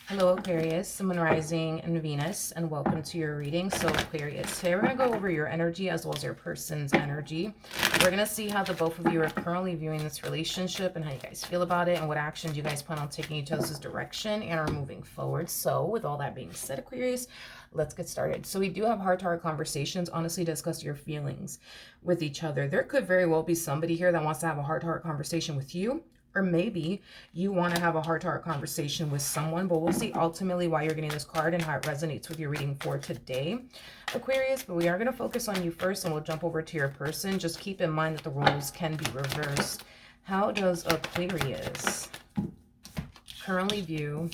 Hello Aquarius, Sun, Rising, and Venus, and welcome to your reading. So Aquarius, today we're going to go over your energy as well as your person's energy. We're going to see how the both of you are currently viewing this relationship and how you guys feel about it and what actions you guys plan on taking each other's direction and are moving forward. So with all that being said, Aquarius, let's get started. So we do have heart-to-heart conversations. Honestly, discuss your feelings with each other. There could very well be somebody here that wants to have a heart-to-heart conversation with you. Or maybe you want to have a heart-to-heart conversation with someone, but we'll see ultimately why you're getting this card and how it resonates with your reading for today, Aquarius. But we are going to focus on you first, and we'll jump over to your person. Just keep in mind that the roles can be reversed. How does Aquarius currently view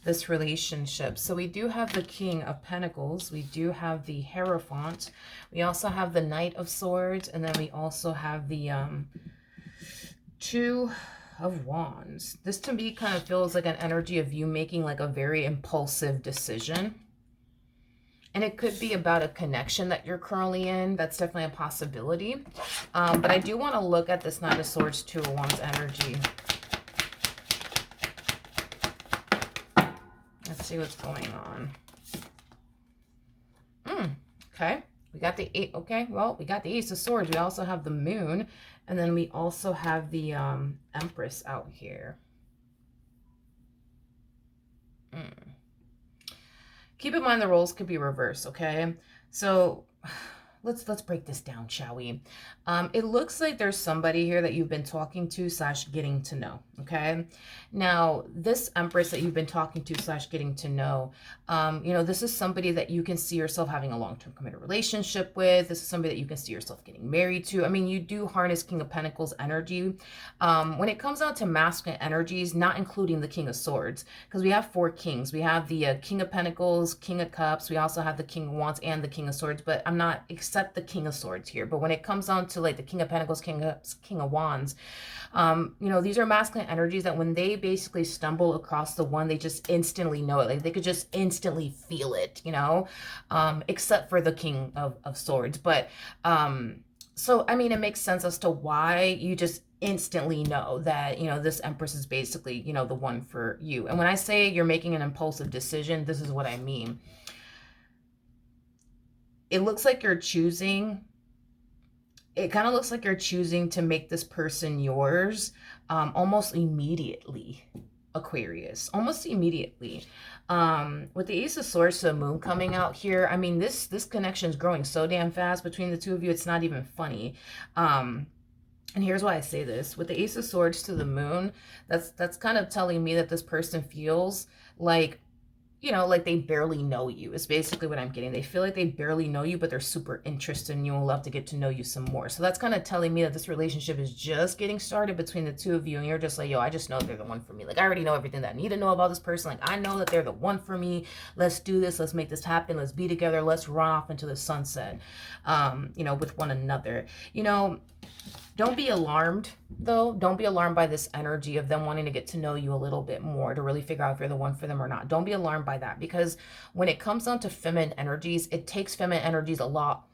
this relationship? So we do have the King of Pentacles. We do have the Hierophant. We also have the Knight of Swords. And then we also have the Two of Wands. This to me kind of feels like an energy of you making like a very impulsive decision. And it could be about a connection that you're currently in. That's definitely a possibility. But I do want to look at this Knight of Swords, Two of Wands energy. Let's see what's going on. Okay. We got the eight. Okay, well, we got the Ace of Swords. We also have the Moon. And then we also have the Empress out here. Keep in mind the roles could be reversed, okay? So let's break this down, shall we? It looks like there's somebody here that you've been talking to / getting to know, okay? Now, this Empress that you've been talking to / getting to know, you know, this is somebody that you can see yourself having a long-term committed relationship with. This is somebody that you can see yourself getting married to. I mean, you do harness King of Pentacles energy. When it comes down to masculine energies, not including the King of Swords, because we have 4 kings. We have the King of Pentacles, King of Cups. We also have the King of Wands and the King of Swords, but I'm not except the King of Swords here. But when it comes down to like the King of Pentacles, King of Wands, you know, these are masculine energies that when they basically stumble across the one, they just instantly know it. Like they could just instantly feel it, you know, except for the King of Swords. But so, I mean, it makes sense as to why you just instantly know that, you know, this Empress is basically, you know, the one for you. And when I say you're making an impulsive decision, this is what I mean. It looks like you're choosing, it kind of looks like you're choosing to make this person yours almost immediately, Aquarius, almost immediately. With the Ace of Swords to the Moon coming out here, I mean, this connection is growing so damn fast between the two of you, it's not even funny. And here's why I say this. With the Ace of Swords to the Moon, that's kind of telling me that this person feels like, you know, like they barely know you is basically what I'm getting. They feel like they barely know you, but they're super interested in you and love to get to know you some more. So that's kind of telling me that this relationship is just getting started between the two of you. And you're just like, yo, I just know they're the one for me. Like, I already know everything that I need to know about this person. Like, I know that they're the one for me. Let's do this. Let's make this happen. Let's be together. Let's run off into the sunset, you know, with one another. You know, don't be alarmed, though. Don't be alarmed by this energy of them wanting to get to know you a little bit more to really figure out if you're the one for them or not. Don't be alarmed by that, because when it comes down to feminine energies, it takes feminine energies a lot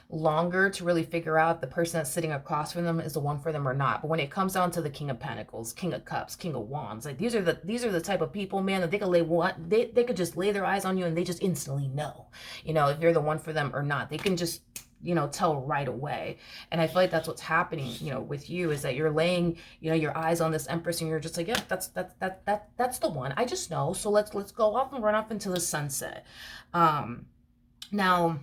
longer to really figure out if the person that's sitting across from them is the one for them or not. But when it comes down to the King of Pentacles, King of Cups, King of Wands, like these are the type of people, man, that they could they could just lay their eyes on you and they just instantly know, you know, if you're the one for them or not. They can just, you know, tell right away. And I feel like that's what's happening, you know, with you, is that you're laying, you know, your eyes on this Empress and you're just like, yeah, that's the one. I just know. So let's go off and run off into the sunset. Now,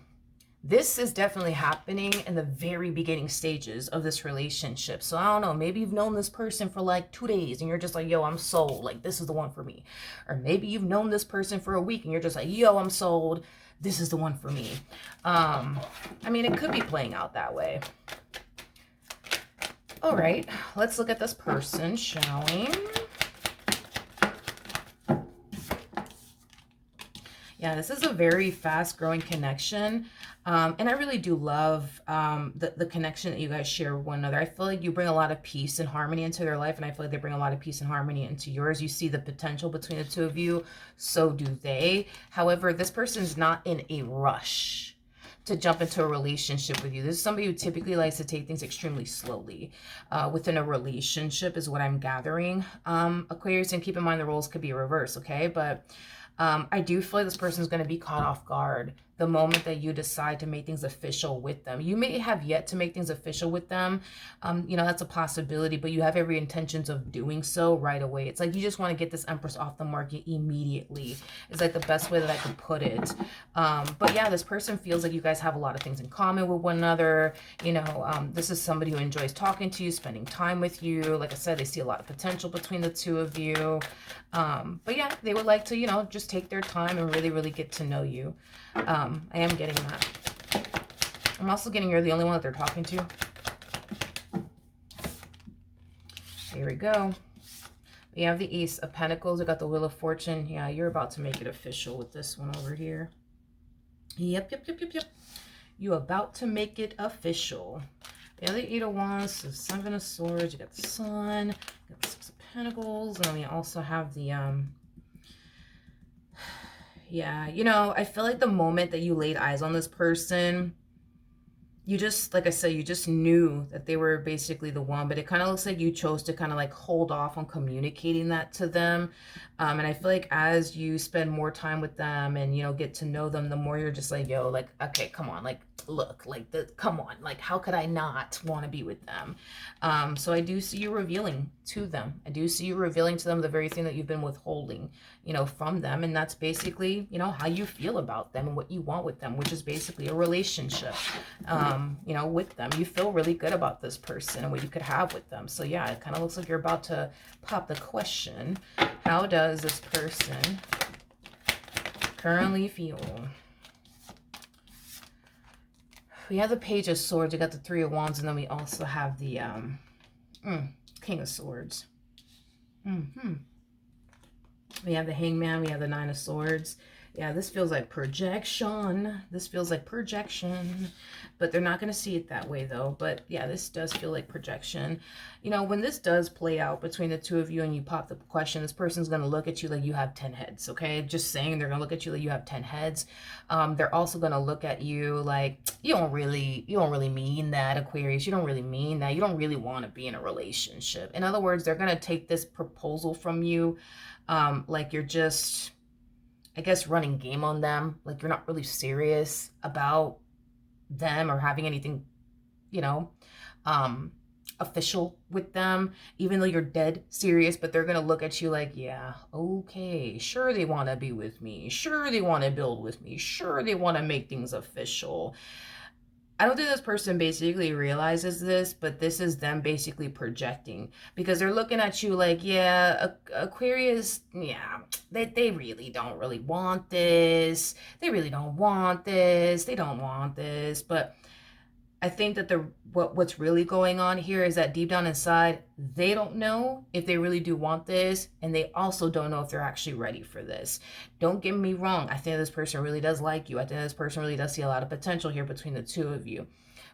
this is definitely happening in the very beginning stages of this relationship. So I don't know, maybe you've known this person for like 2 days and you're just like, yo, I'm sold. Like, this is the one for me. Or maybe you've known this person for a week and you're just like, yo, I'm sold. This is the one for me. I mean, it could be playing out that way. All right, let's look at this person, shall we? Yeah, this is a very fast-growing connection. And I really do love the connection that you guys share with one another. I feel like you bring a lot of peace and harmony into their life, and I feel like they bring a lot of peace and harmony into yours. You see the potential between the two of you, so do they. However, this person is not in a rush to jump into a relationship with you. This is somebody who typically likes to take things extremely slowly within a relationship is what I'm gathering. Aquarius, and keep in mind the roles could be reversed, okay? But I do feel like this person is going to be caught off guard the moment that you decide to make things official with them. You may have yet to make things official with them. You know, that's a possibility, but you have every intentions of doing so right away. It's like you just want to get this Empress off the market immediately. It's like the best way that I could put it. But yeah, this person feels like you guys have a lot of things in common with one another. You know, this is somebody who enjoys talking to you, spending time with you. Like I said, they see a lot of potential between the two of you. But yeah, they would like to, you know, just take their time and really, really get to know you. I am getting that. I'm also getting you're the only one that they're talking to. Here we go. We have the Ace of Pentacles. We got the Wheel of Fortune. Yeah, you're about to make it official with this one over here. Yep. You're about to make it official. We have the Eight of Wands, the Seven of Swords. You got the Sun. You got the Six of Pentacles. And then we also have the yeah, you know, I feel like the moment that you laid eyes on this person, you just, like I said, you just knew that they were basically the one, but it kind of looks like you chose to kind of like hold off on communicating that to them. And I feel like as you spend more time with them and, you know, get to know them, the more you're just like, yo, like, okay, come on, like, look, like, come on, like, how could I not want to be with them? So I do see you revealing to them. I do see you revealing to them the very thing that you've been withholding, you know, from them. And that's basically, you know, how you feel about them and what you want with them, which is basically a relationship, you know, with them. You feel really good about this person and what you could have with them. So yeah, it kind of looks like you're about to pop the question. How does this person currently feel? We have the Page of Swords. We got the Three of Wands, and then we also have the King of Swords. We have the Hangman. We have the Nine of Swords. Yeah, this feels like projection. This feels like projection. But they're not going to see it that way, though. But yeah, this does feel like projection. You know, when this does play out between the two of you and you pop the question, this person's going to look at you like you have 10 heads, okay? Just saying, they're going to look at you like you have 10 heads. They're also going to look at you like, you don't really mean that, Aquarius. You don't really mean that. You don't really want to be in a relationship. In other words, they're going to take this proposal from you like you're just, I guess, running game on them. Like you're not really serious about them or having anything, you know, official with them, even though you're dead serious. But they're going to look at you like, yeah, okay, sure, they want to be with me. Sure, they want to build with me. Sure, they want to make things official. I don't think this person basically realizes this, but this is them basically projecting, because they're looking at you like, yeah, Aquarius, yeah, they really don't really want this. They really don't want this. They don't want this. But I think that what's really going on here is that deep down inside, they don't know if they really do want this, and they also don't know if they're actually ready for this. Don't get me wrong. I think this person really does like you. I think this person really does see a lot of potential here between the two of you.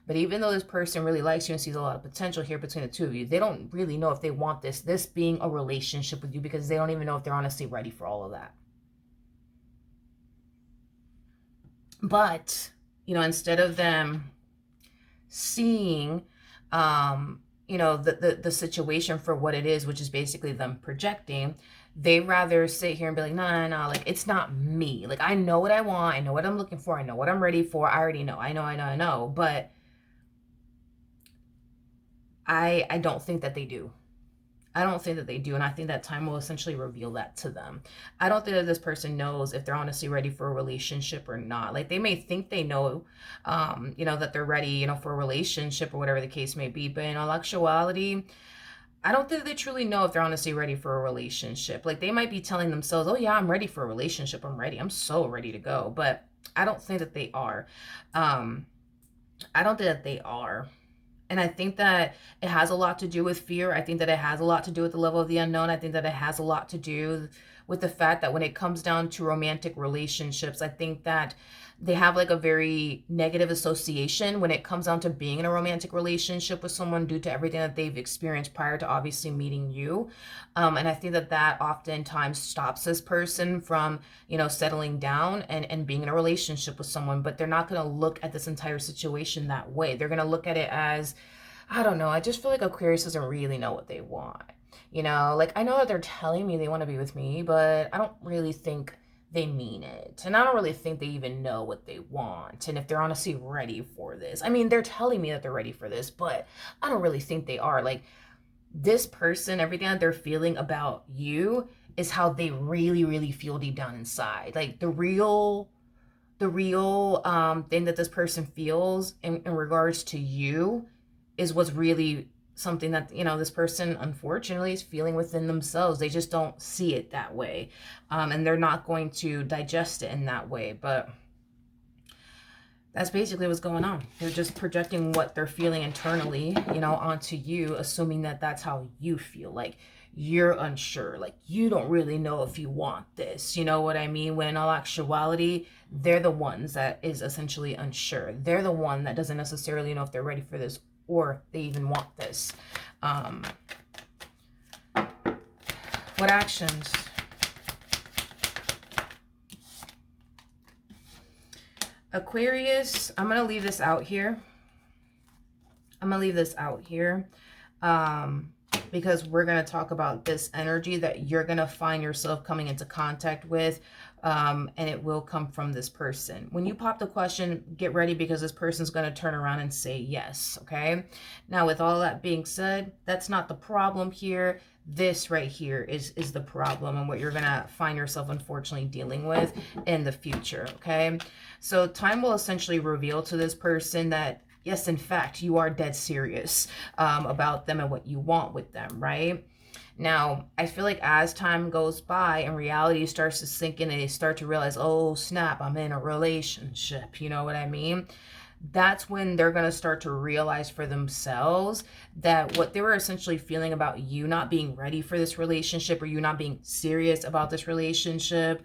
But even though this person really likes you and sees a lot of potential here between the two of you, they don't really know if they want this being a relationship with you, because they don't even know if they're honestly ready for all of that. But, you know, instead of them seeing you know, the situation for what it is, which is basically them projecting, they rather sit here and be like, no, like, it's not me. Like, I know what I want. I know what I'm looking for. I know what I'm ready for. I already know. I know. But I don't think that they do. I don't think that they do, and I think that time will essentially reveal that to them. I don't think that this person knows if they're honestly ready for a relationship or not. Like, they may think they know, you know, that they're ready, you know, for a relationship or whatever the case may be, but in all actuality, I don't think they truly know if they're honestly ready for a relationship. Like, they might be telling themselves, oh yeah, I'm ready for a relationship. I'm ready. I'm so ready to go. But I don't think that they are. I don't think that they are. And I think that it has a lot to do with fear. I think that it has a lot to do with the level of the unknown. I think that it has a lot to do with the fact that when it comes down to romantic relationships, I think that they have like a very negative association when it comes down to being in a romantic relationship with someone due to everything that they've experienced prior to obviously meeting you. And I think that that oftentimes stops this person from, you know, settling down and being in a relationship with someone, but they're not going to look at this entire situation that way. They're going to look at it as, I don't know, I just feel like Aquarius doesn't really know what they want. You know, like I know that they're telling me they want to be with me, but I don't really think they mean it. And I don't really think they even know what they want. And if they're honestly ready for this. I mean, they're telling me that they're ready for this, but I don't really think they are. Like this person, everything that they're feeling about you is how they really, really feel deep down inside. Like the real thing that this person feels in regards to you is what's really something that, you know, this person unfortunately is feeling within themselves. They just don't see it that way, and they're not going to digest it in that way. But that's basically what's going on. They're just projecting what they're feeling internally, you know, onto you, assuming that that's how you feel. Like you're unsure, like you don't really know if you want this, you know what I mean? When in all actuality, they're the ones that is essentially unsure. They're the one that doesn't necessarily know if they're ready for this or they even want this. What actions? Aquarius, I'm going to leave this out here. Because we're going to talk about this energy that you're going to find yourself coming into contact with, and it will come from this person. When you pop the question, get ready because this person's going to turn around and say yes, okay? Now, with all that being said, that's not the problem here. This right here is the problem and what you're going to find yourself unfortunately dealing with in the future, okay? So time will essentially reveal to this person that yes, in fact, you are dead serious about them and what you want with them, right? Now, I feel like as time goes by and reality starts to sink in and they start to realize, oh, snap, I'm in a relationship. You know what I mean? That's when they're going to start to realize for themselves that what they were essentially feeling about you not being ready for this relationship, or you not being serious about this relationship,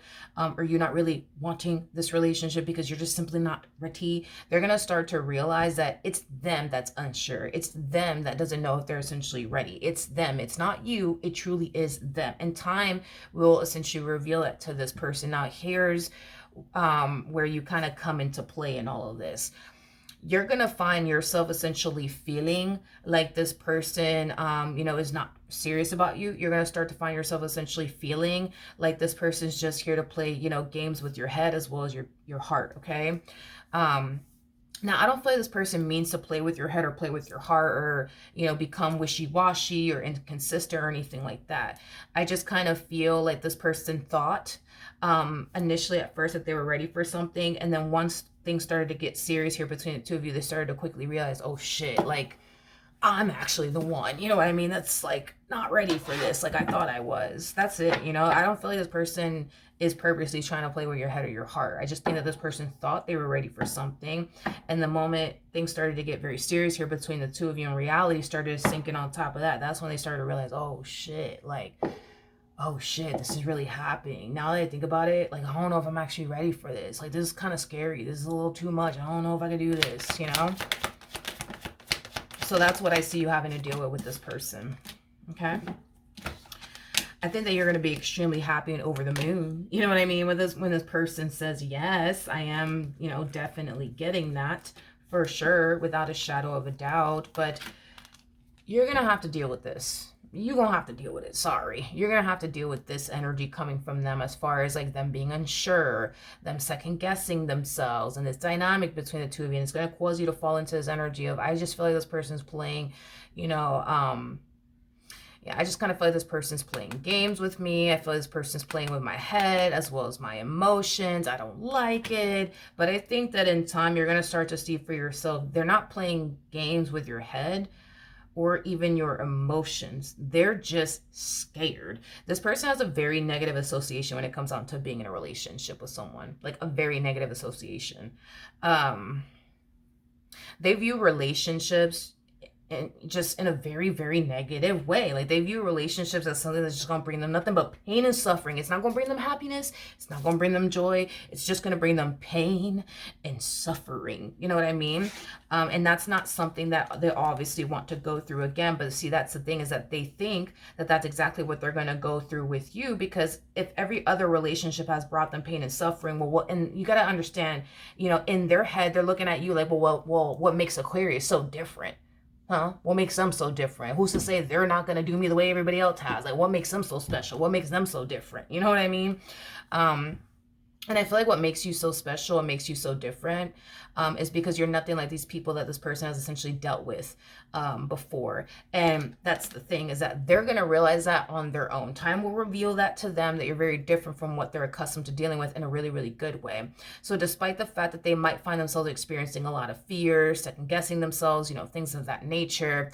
or you not really wanting this relationship because you're just simply not ready. They're going to start to realize that it's them that's unsure. It's them that doesn't know if they're essentially ready. It's them. It's not you. It truly is them. And time will essentially reveal it to this person. Now, here's where you kind of come into play in all of this. You're going to find yourself essentially feeling like this person, you know, is not serious about you. You're going to start to find yourself essentially feeling like this person's just here to play, you know, games with your head as well as your heart, okay? Now, I don't feel like this person means to play with your head or play with your heart or, you know, become wishy-washy or inconsistent or anything like that. I just kind of feel like this person thought initially at first that they were ready for something. And then once things started to get serious here between the two of you, they started to quickly realize, oh shit, like I'm actually the one, you know what I mean? That's like not ready for this. Like I thought I was. That's it. You know, I don't feel like this person is purposely trying to play with your head or your heart. I just think that this person thought they were ready for something. And the moment things started to get very serious here between the two of you and reality started sinking on top of that, that's when they started to realize, oh shit, like, oh shit, this is really happening. Now that I think about it, like, I don't know if I'm actually ready for this. Like, this is kind of scary. This is a little too much. I don't know if I can do this, you know? So that's what I see you having to deal with this person, okay? I think that you're going to be extremely happy and over the moon. You know what I mean? When this person says, yes, I am, you know, definitely getting that for sure, without a shadow of a doubt. But you're going to have to deal with this. You're going to have to deal with it. Sorry. You're going to have to deal with this energy coming from them as far as like them being unsure, them second guessing themselves, and this dynamic between the two of you. And it's going to cause you to fall into this energy of, I just feel like this person's playing, you know, yeah, I just kind of feel like this person's playing games with me. I feel like this person's playing with my head as well as my emotions. I don't like it. But I think that in time, you're going to start to see for yourself, they're not playing games with your head or even your emotions. They're just scared. This person has a very negative association when it comes down to being in a relationship with someone, like a very negative association. They view relationships and just in a very, very negative way. Like, they view relationships as something that's just going to bring them nothing but pain and suffering. It's not going to bring them happiness. It's not going to bring them joy. It's just going to bring them pain and suffering. You know what I mean? And that's not something that they obviously want to go through again. But see, that's the thing, is that they think that that's exactly what they're going to go through with you, because if every other relationship has brought them pain and suffering, well, what, and you got to understand, you know, in their head, they're looking at you like, well, what makes Aquarius so different? Huh? What makes them so different? Who's to say they're not going to do me the way everybody else has? Like, what makes them so special? What makes them so different? You know what I mean? And I feel like what makes you so special and makes you so different is because you're nothing like these people that this person has essentially dealt with before. And that's the thing, is that they're going to realize that on their own. Time will reveal that to them, that you're very different from what they're accustomed to dealing with in a really, really good way. So despite the fact that they might find themselves experiencing a lot of fear, second guessing themselves, you know, things of that nature,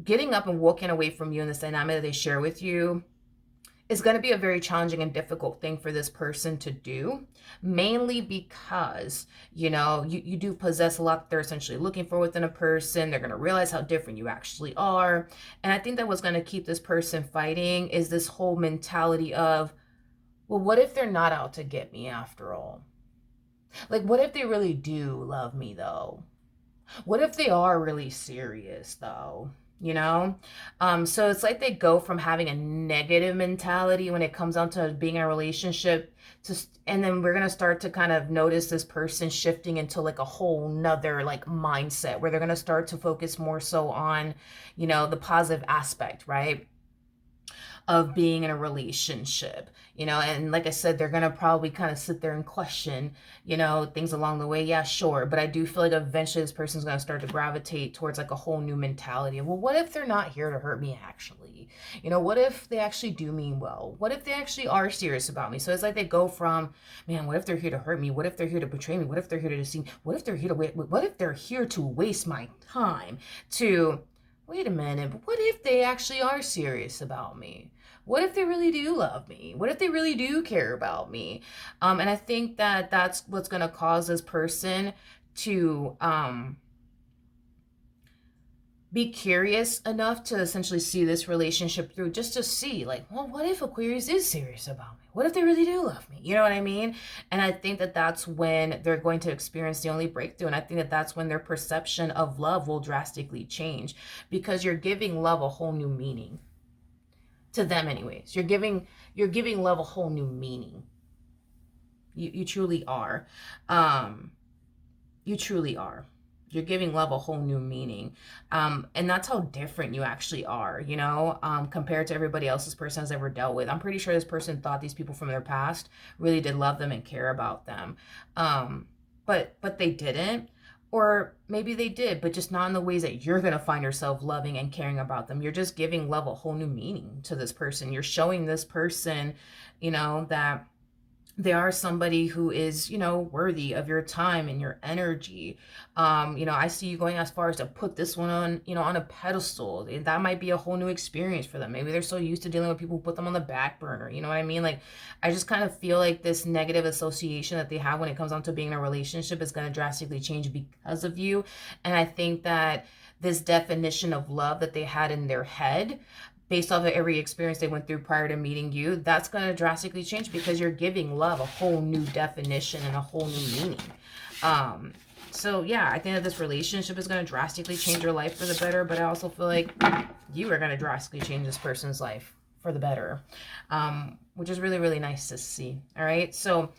getting up and walking away from you in this dynamic that they share with you is going to be a very challenging and difficult thing for this person to do, mainly because, you know, you do possess a lot that they're essentially looking for within a person. They're going to realize how different you actually are. And I think that what's going to keep this person fighting is this whole mentality of, well, what if they're not out to get me after all? Like, what if they really do love me though? What if they are really serious though? You know? So it's like they go from having a negative mentality when it comes down to being in a relationship and then we're going to start to kind of notice this person shifting into like a whole nother like mindset where they're going to start to focus more so on, you know, the positive aspect, right, of being in a relationship, you know. And like I said, they're going to probably kind of sit there and question, you know, things along the way. Yeah, sure. But I do feel like eventually this person's going to start to gravitate towards like a whole new mentality of, well, what if they're not here to hurt me actually? You know, what if they actually do mean well? What if they actually are serious about me? So it's like they go from, man, what if they're here to hurt me? What if they're here to betray me? What if they're here to deceive me? What if they're here to what if they're here to waste my time? To, wait a minute, but what if they actually are serious about me? What if they really do love me? What if they really do care about me? And I think that that's what's going to cause this person to be curious enough to essentially see this relationship through, just to see like, well, what if Aquarius is serious about me? What if they really do love me? You know what I mean? And I think that that's when they're going to experience the only breakthrough. And I think that that's when their perception of love will drastically change, because you're giving love a whole new meaning. To them anyways, you're giving love a whole new meaning. You truly are. You truly are. You're giving love a whole new meaning. And that's how different you actually are, you know, compared to everybody else this person has ever dealt with. I'm pretty sure this person thought these people from their past really did love them and care about them. But they didn't. Or maybe they did, but just not in the ways that you're going to find yourself loving and caring about them. You're just giving love a whole new meaning to this person. You're showing this person, you know, that they are somebody who is, you know, worthy of your time and your energy. You know, I see you going as far as to put this one on, you know, on a pedestal. That might be a whole new experience for them. Maybe they're so used to dealing with people who put them on the back burner. You know what I mean? Like, I just kind of feel like this negative association that they have when it comes down to being in a relationship is going to drastically change because of you. And I think that this definition of love that they had in their head, based off of every experience they went through prior to meeting you, that's going to drastically change, because you're giving love a whole new definition and a whole new meaning. So yeah, I think that this relationship is going to drastically change your life for the better, but I also feel like you are going to drastically change this person's life for the better, which is really, really nice to see. All right. So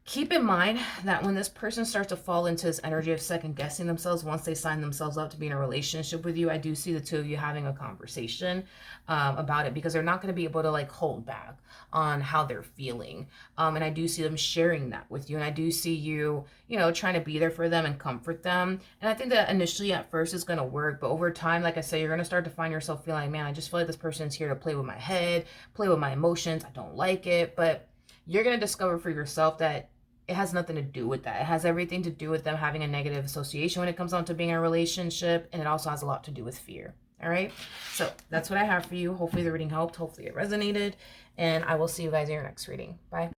keep in mind that when this person starts to fall into this energy of second guessing themselves, once they sign themselves up to be in a relationship with you, I do see the two of you having a conversation about it, because they're not going to be able to like hold back on how they're feeling. And I do see them sharing that with you. And I do see you, you know, trying to be there for them and comfort them. And I think that initially at first it's going to work, but over time, like I said, you're going to start to find yourself feeling, man, I just feel like this person's here to play with my head, play with my emotions. I don't like it. But you're going to discover for yourself that it has nothing to do with that. It has everything to do with them having a negative association when it comes down to being in a relationship. And it also has a lot to do with fear. All right. So that's what I have for you. Hopefully the reading helped. Hopefully it resonated. And I will see you guys in your next reading. Bye.